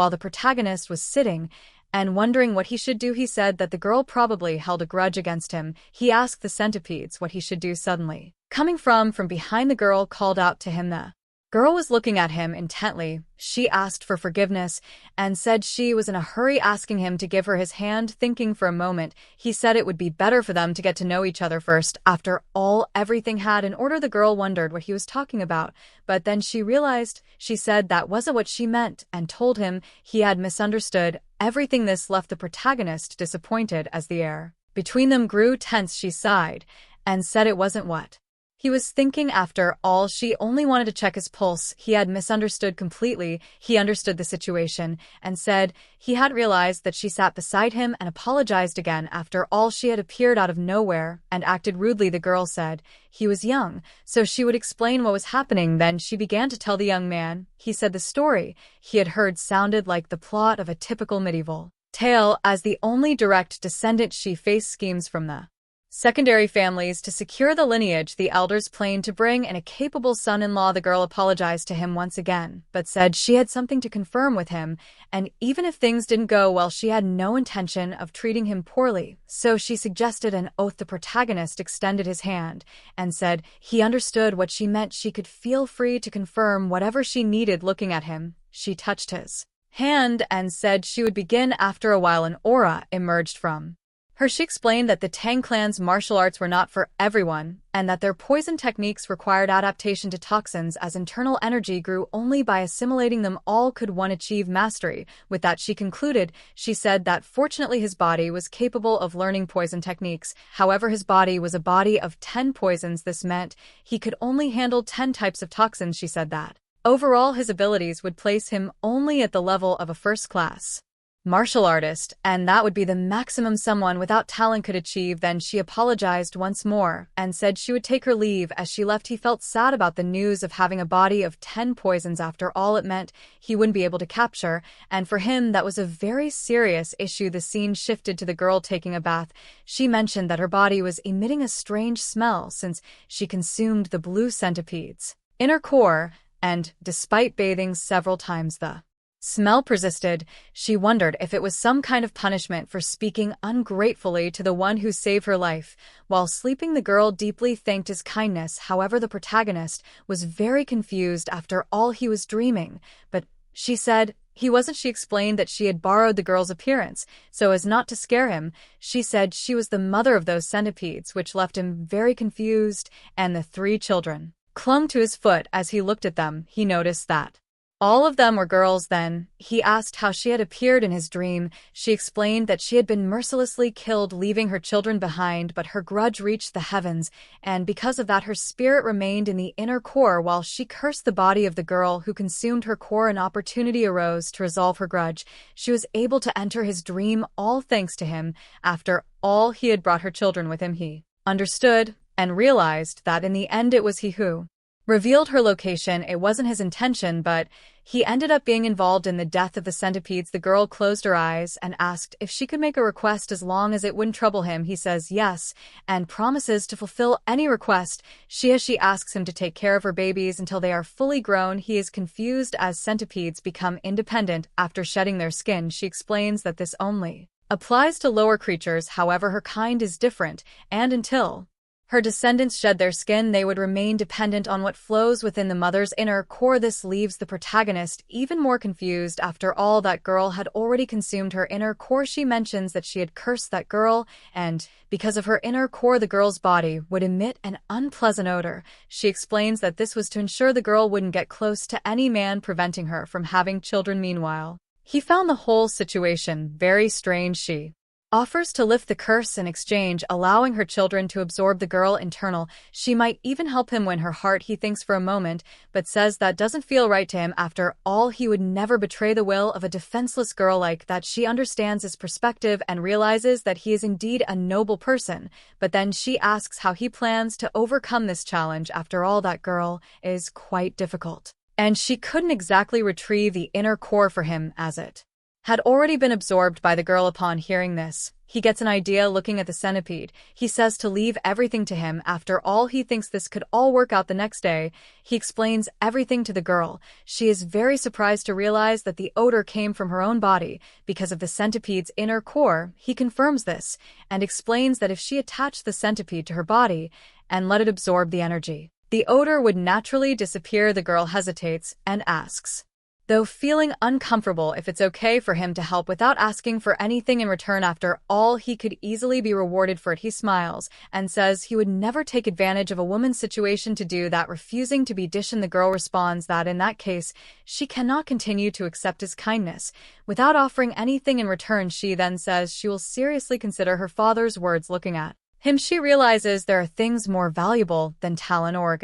the protagonist was sitting and wondering what he should do, he said that the girl probably held a grudge against him. He asked the centipedes what he should do. Suddenly, coming from behind, the girl called out to him. The girl was looking at him intently. She asked for forgiveness and said she was in a hurry, asking him to give her his hand. Thinking for a moment, he said it would be better for them to get to know each other first. After all, everything had in order. The girl wondered what he was talking about, but then she realized. She said that wasn't what she meant and told him he had misunderstood everything. This left the protagonist disappointed. As the air between them grew tense, she sighed and said it wasn't what he was thinking. After all, she only wanted to check his pulse. He had misunderstood completely. He understood the situation and said he had realized that she sat beside him and apologized again. After all, she had appeared out of nowhere and acted rudely. The girl said he was young, so she would explain what was happening. Then she began to tell the young man. He said the story he had heard sounded like the plot of a typical medieval tale. As the only direct descendant, she faced schemes from the secondary families to secure the lineage. The elders planned to bring in a capable son-in-law. The girl apologized to him once again, but said she had something to confirm with him, and even if things didn't go well, she had no intention of treating him poorly. So she suggested an oath. The protagonist extended his hand and said he understood what she meant. She could feel free to confirm whatever she needed. Looking at him, she touched his hand and said she would begin. After a while, an aura emerged from her. She explained that the Tang clan's martial arts were not for everyone, and that their poison techniques required adaptation to toxins, as internal energy grew only by assimilating them. All could one achieve mastery. With that, she concluded. She said that fortunately his body was capable of learning poison techniques. However, his body was a body of 10 poisons. This meant he could only handle 10 types of toxins. She said that overall his abilities would place him only at the level of a first-class martial artist, and that would be the maximum someone without talent could achieve. Then she apologized once more and said she would take her leave. As she left, he felt sad about the news of having a body of 10 poisons. After all, it meant he wouldn't be able to capture, and for him that was a very serious issue. The scene shifted to the girl taking a bath. She mentioned that her body was emitting a strange smell since she consumed the blue centipedes in her core, and despite bathing several times, the smell persisted. She wondered if it was some kind of punishment for speaking ungratefully to the one who saved her life. While sleeping, the girl deeply thanked his kindness. However, the protagonist was very confused after all he was dreaming. But she said he wasn't. She explained that she had borrowed the girl's appearance so as not to scare him. She said she was the mother of those centipedes, which left him very confused, and the three children clung to his foot as he looked at them. He noticed that all of them were girls. Then he asked how she had appeared in his dream. She explained that she had been mercilessly killed, leaving her children behind, but her grudge reached the heavens, and because of that her spirit remained in the inner core. While she cursed the body of the girl who consumed her core, an opportunity arose to resolve her grudge. She was able to enter his dream, all thanks to him. After all, he had brought her children with him. He understood and realized that in the end it was he who revealed her location. It wasn't his intention, but he ended up being involved in the death of the centipedes. The girl closed her eyes and asked if she could make a request as long as it wouldn't trouble him. He says yes and promises to fulfill any request. She asks him to take care of her babies until they are fully grown. He is confused as centipedes become independent after shedding their skin. She explains that this only applies to lower creatures. However, her kind is different, and until her descendants shed their skin, they would remain dependent on what flows within the mother's inner core. This leaves the protagonist even more confused. After all, that girl had already consumed her inner core. She mentions that she had cursed that girl, and because of her inner core, the girl's body would emit an unpleasant odor. She explains that this was to ensure the girl wouldn't get close to any man, preventing her from having children. Meanwhile, he found the whole situation very strange. She offers to lift the curse in exchange, allowing her children to absorb the girl internal. She might even help him win her heart. He thinks for a moment, but says that doesn't feel right to him. After all, he would never betray the will of a defenseless girl like that. She understands his perspective and realizes that he is indeed a noble person, but then she asks how he plans to overcome this challenge. After all, that girl is quite difficult, and she couldn't exactly retrieve the inner core for him, as it had already been absorbed by the girl. Upon hearing this, he gets an idea. Looking at the centipede, he says to leave everything to him. After all, he thinks this could all work out. The next day, he explains everything to the girl. She is very surprised to realize that the odor came from her own body because of the centipede's inner core. He confirms this and explains that if she attached the centipede to her body and let it absorb the energy, the odor would naturally disappear. The girl hesitates and asks, though feeling uncomfortable, if it's okay for him to help without asking for anything in return. After all, he could easily be rewarded for it. He smiles and says he would never take advantage of a woman's situation to do that, refusing to be dished. The girl responds that in that case, she cannot continue to accept his kindness without offering anything in return. She then says she will seriously consider her father's words. Looking at him, she realizes there are things more valuable than talent or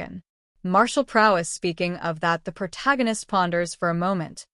martial prowess. Speaking of that, the protagonist ponders for a moment.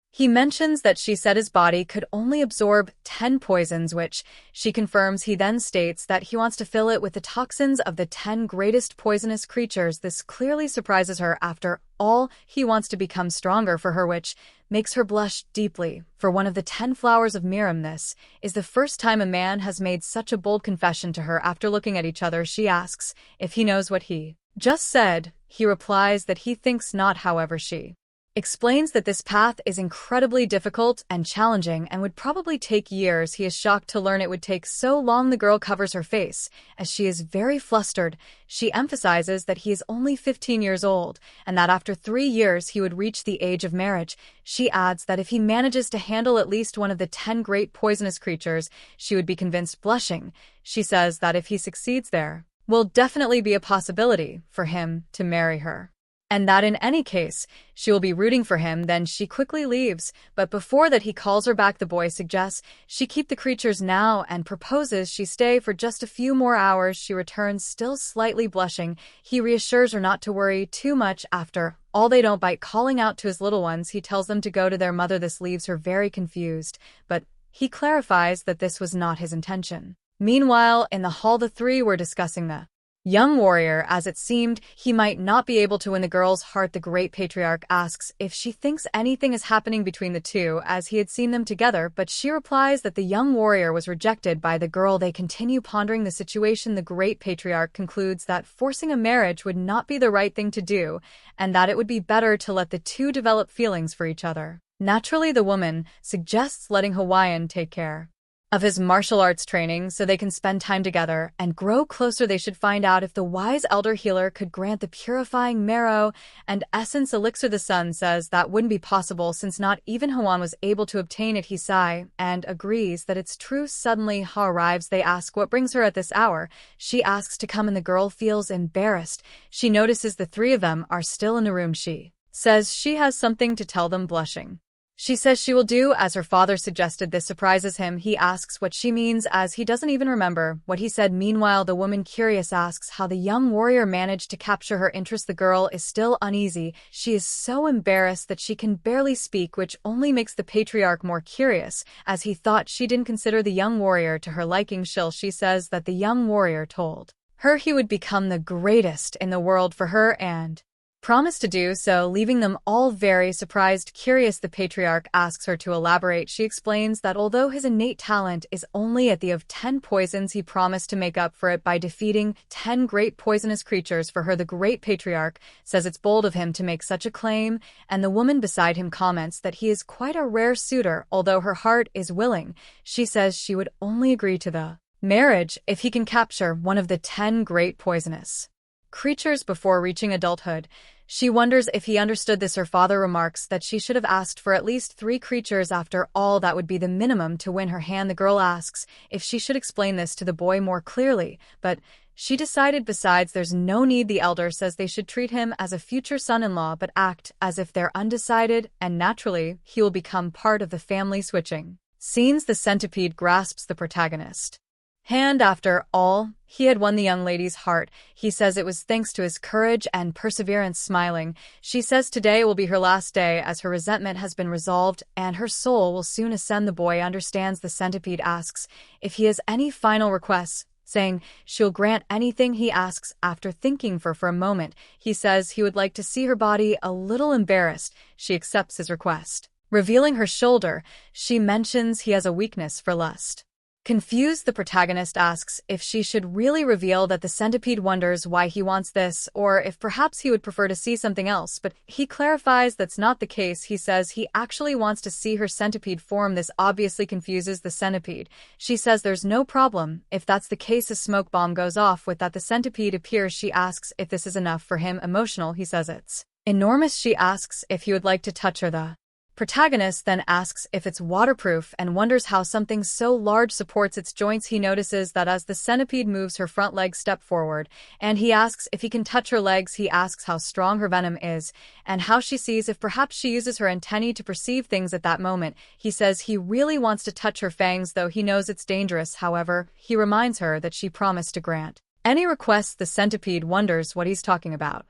He mentions that she said his body could only absorb 10 poisons, which she confirms. He then states that he wants to fill it with the toxins of the 10 greatest poisonous creatures. This clearly surprises her. After all, he wants to become stronger for her, which makes her blush deeply. For one of the 10 flowers of Miram, this is the first time a man has made such a bold confession to her. After looking at each other, she asks if he knows what he just said. He replies that he thinks not. However, she explains that this path is incredibly difficult and challenging and would probably take years. He is shocked to learn it would take so long. The girl covers her face as she is very flustered. She emphasizes that he is only 15 years old and that after 3 years he would reach the age of marriage. She adds that if he manages to handle at least one of the 10 great poisonous creatures, she would be convinced. Blushing, she says that if he succeeds, there will definitely be a possibility for him to marry her, and that in any case, she will be rooting for him. Then she quickly leaves, but before that he calls her back. The boy suggests she keep the creatures now and proposes she stay for just a few more hours. She returns, still slightly blushing. He reassures her not to worry too much. After all, they don't bite. Calling out to his little ones, he tells them to go to their mother. This leaves her very confused, but he clarifies that this was not his intention. Meanwhile, in the hall, the three were discussing the young warrior. As it seemed, he might not be able to win the girl's heart. The great patriarch asks if she thinks anything is happening between the two, as he had seen them together, but she replies that the young warrior was rejected by the girl. They continue pondering the situation. The great patriarch concludes that forcing a marriage would not be the right thing to do, and that it would be better to let the two develop feelings for each other. Naturally, the woman suggests letting Hawaiian take care of his martial arts training so they can spend time together and grow closer. They should find out if the wise elder healer could grant the purifying marrow and essence elixir. The son says that wouldn't be possible since not even Hwan was able to obtain it. He sighs and agrees that it's true. Suddenly, Ha arrives. They ask what brings her at this hour. She asks to come and the girl feels embarrassed. She notices the three of them are still in the room. She says she has something to tell them, blushing. She says she will do as her father suggested. This surprises him. He asks what she means as he doesn't even remember what he said. Meanwhile, the woman, curious, asks how the young warrior managed to capture her interest. The girl is still uneasy. She is so embarrassed that she can barely speak, which only makes the patriarch more curious, as he thought she didn't consider the young warrior to her liking. She says that the young warrior told her he would become the greatest in the world for her and promised to do so, leaving them all very surprised. Curious, the patriarch asks her to elaborate. She explains that although his innate talent is only at the of 10 poisons, he promised to make up for it by defeating 10 great poisonous creatures for her. The great patriarch says it's bold of him to make such a claim, and the woman beside him comments that he is quite a rare suitor. Although her heart is willing, she says she would only agree to the marriage if he can capture one of the 10 great poisonous creatures before reaching adulthood. She wonders if he understood this. Her father remarks that she should have asked for at least 3 creatures. After all, that would be the minimum to win her hand. The girl asks if she should explain this to the boy more clearly, but she decided besides there's no need. The elder says they should treat him as a future son-in-law but act as if they're undecided, and naturally, he will become part of the family. Switching scenes, the centipede grasps the protagonist hand. After all, he had won the young lady's heart. He says it was thanks to his courage and perseverance. Smiling, she says today will be her last day as her resentment has been resolved and her soul will soon ascend. The boy understands. The centipede asks if he has any final requests, saying she'll grant anything he asks. After thinking for a moment, he says he would like to see her body. A little embarrassed, she accepts his request. Revealing her shoulder, she mentions he has a weakness for lust. Confused, the protagonist asks if she should really reveal that. The centipede wonders why he wants this, or if perhaps he would prefer to see something else, but he clarifies that's not the case. He says he actually wants to see her centipede form. This obviously confuses the centipede. She says there's no problem if that's the case. A smoke bomb goes off with that. The centipede appears. She asks if this is enough for him. Emotional, he says it's enormous. She asks if he would like to touch her. The protagonist then asks if it's waterproof and wonders how something so large supports its joints. He notices that as the centipede moves, her front legs step forward, and he asks if he can touch her legs. He asks how strong her venom is and how she sees, if perhaps she uses her antennae to perceive things at that moment. He says he really wants to touch her fangs, though he knows it's dangerous. However, he reminds her that she promised to grant any requests. The centipede wonders what he's talking about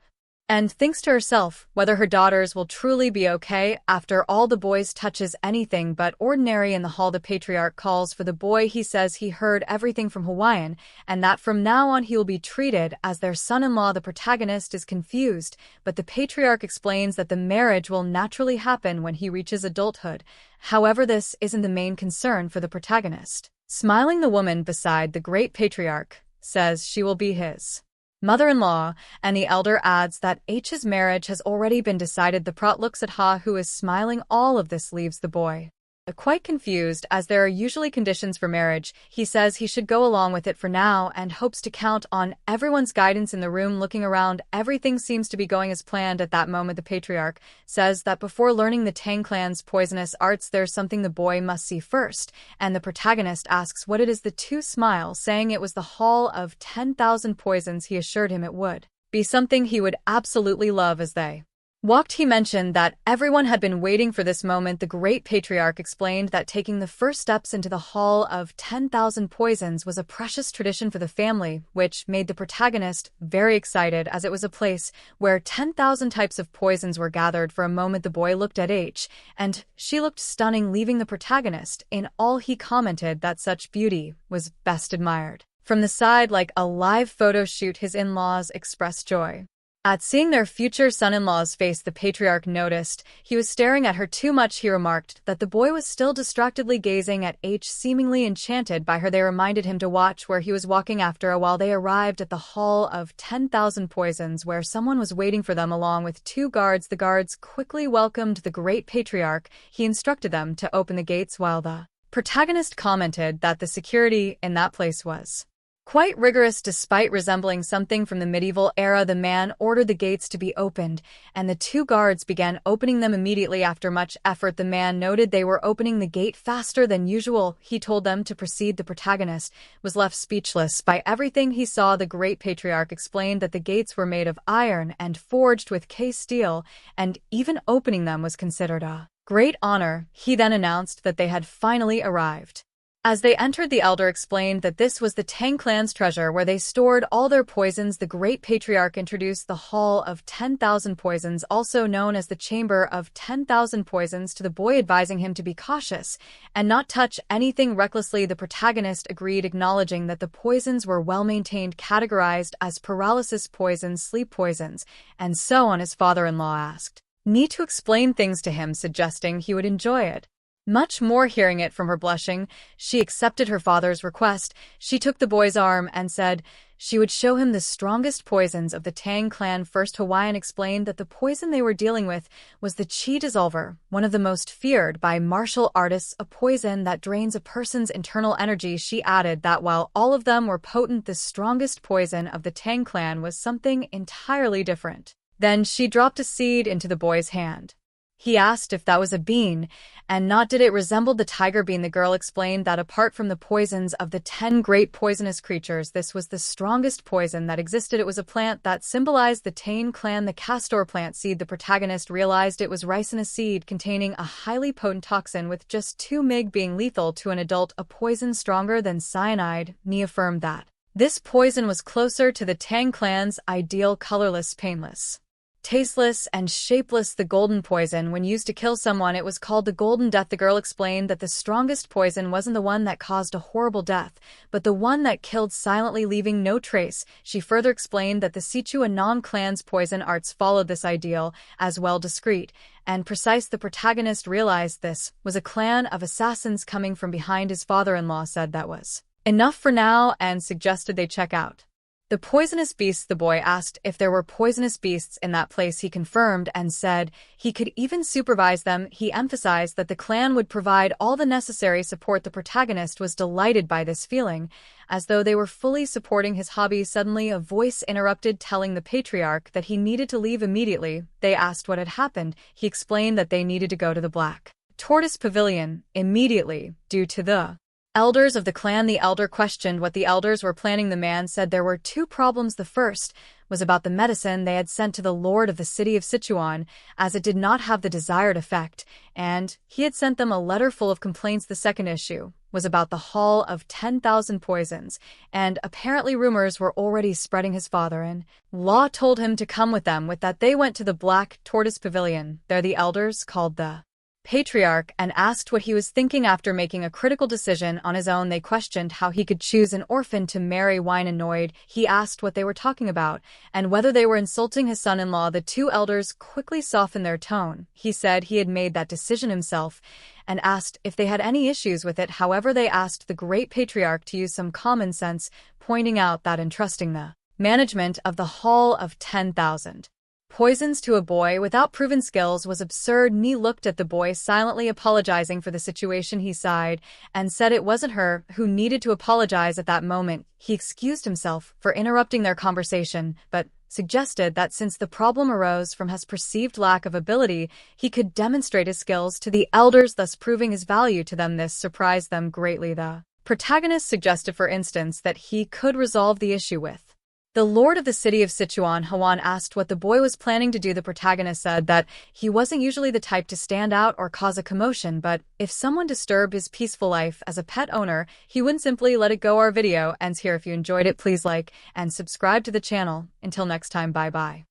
and thinks to herself whether her daughters will truly be okay. After all, the boy touches anything but ordinary. In the hall, the patriarch calls for the boy. He says he heard everything from Hawaiian and that from now on he will be treated as their son-in-law. The protagonist is confused, but the patriarch explains that the marriage will naturally happen when he reaches adulthood. However, this isn't the main concern for the protagonist. Smiling, the woman beside the great patriarch says she will be his mother-in-law, and the elder adds that H's marriage has already been decided. The prot looks at Ha, who is smiling. All of this leaves the boy quite confused, as there are usually conditions for marriage. He says he should go along with it for now and hopes to count on everyone's guidance. In the room, looking around, everything seems to be going as planned. At that moment, the patriarch says that before learning the Tang clan's poisonous arts, there's something the boy must see first, and the protagonist asks what it is. The two smile, saying it was the Hall of 10,000 Poisons. He assured him it would be something he would absolutely love. As they walked, he mentioned that everyone had been waiting for this moment. The great patriarch explained that taking the first steps into the Hall of 10,000 Poisons was a precious tradition for the family, which made the protagonist very excited, as it was a place where 10,000 types of poisons were gathered. For a moment, the boy looked at H, and she looked stunning, leaving the protagonist in awe. He commented that such beauty was best admired from the side, like a live photo shoot. His in-laws expressed joy At seeing their future son-in-law's face, the patriarch noticed he was staring at her too much. He remarked that the boy was still distractedly gazing at H, seemingly enchanted by her. They reminded him to watch where he was walking. After a while, they arrived at the Hall of 10,000 Poisons, where someone was waiting for them along with 2 guards. The guards quickly welcomed the great patriarch. He instructed them to open the gates, while the protagonist commented that the security in that place was quite rigorous. Despite resembling something from the medieval era, the man ordered the gates to be opened, and the 2 guards began opening them immediately. After much effort, the man noted they were opening the gate faster than usual. He told them to proceed. The protagonist was left speechless by everything he saw. The great patriarch explained that the gates were made of iron and forged with steel, and even opening them was considered a great honor. He then announced that they had finally arrived. As they entered, the elder explained that this was the Tang clan's treasure, where they stored all their poisons. The great patriarch introduced the Hall of 10,000 Poisons, also known as the Chamber of 10,000 Poisons, to the boy, advising him to be cautious and not touch anything recklessly. The protagonist agreed, acknowledging that the poisons were well-maintained, categorized as paralysis poisons, sleep poisons, and so on. His father-in-law asked me to explain things to him, suggesting he would enjoy it much more. Hearing it from her, blushing, she accepted her father's request. She took the boy's arm and said she would show him the strongest poisons of the Tang clan. First, Hawaiian explained that the poison they were dealing with was the chi dissolver, one of the most feared by martial artists, a poison that drains a person's internal energy. She added that while all of them were potent, the strongest poison of the Tang clan was something entirely different. Then she dropped a seed into the boy's hand. He asked if that was a bean, and not did it resemble the tiger bean. The girl explained that apart from the poisons of the 10 great poisonous creatures, this was the strongest poison that existed. It was a plant that symbolized the Tang clan, the castor plant seed. The protagonist realized it was ricin, seed containing a highly potent toxin, with just 2 mg being lethal to an adult, a poison stronger than cyanide. Ni affirmed that this poison was closer to the Tang clan's ideal: colorless, painless, tasteless, and shapeless. The golden poison, when used to kill someone, it was called the golden death. The girl explained that the strongest poison wasn't the one that caused a horrible death, but the one that killed silently, leaving no trace. She further explained that the Sichuan clan's poison arts followed this ideal, as well discreet and precise. The protagonist realized this was a clan of assassins coming from behind. His father-in-law said that was enough for now and suggested they check out the poisonous beasts. The boy asked if there were poisonous beasts in that place. He confirmed and said he could even supervise them. He emphasized that the clan would provide all the necessary support. The protagonist was delighted by this, feeling as though they were fully supporting his hobby. Suddenly, a voice interrupted, telling the patriarch that he needed to leave immediately. They asked what had happened. He explained that they needed to go to the Black Tortoise Pavilion immediately due to the elders of the clan. The elder questioned what the elders were planning. The man said there were 2 problems. The first was about the medicine they had sent to the lord of the city of Sichuan, as it did not have the desired effect, and he had sent them a letter full of complaints. The second issue was about the Hall of 10,000 Poisons, and apparently rumors were already spreading. His father-in-law told him to come with them. With that, they went to the Black Tortoise Pavilion. There the elders called the patriarch and asked what he was thinking. After making a critical decision on his own, they questioned how he could choose an orphan to marry. Wine annoyed, he asked what they were talking about and whether they were insulting his son-in-law. The 2 elders quickly softened their tone. He said he had made that decision himself and asked if they had any issues with it. However, they asked the great patriarch to use some common sense, pointing out that entrusting the management of the Hall of 10,000 Poisons to a boy without proven skills was absurd. Ni looked at the boy, silently apologizing for the situation. He sighed and said it wasn't her who needed to apologize at that moment. He excused himself for interrupting their conversation, but suggested that since the problem arose from his perceived lack of ability, he could demonstrate his skills to the elders, thus proving his value to them. This surprised them greatly. The protagonist suggested, for instance, that he could resolve the issue with the lord of the city of Sichuan. Hwan asked what the boy was planning to do. The protagonist said that he wasn't usually the type to stand out or cause a commotion, but if someone disturbed his peaceful life as a pet owner, he wouldn't simply let it go. Our video ends here. If you enjoyed it, please like and subscribe to the channel. Until next time, bye bye.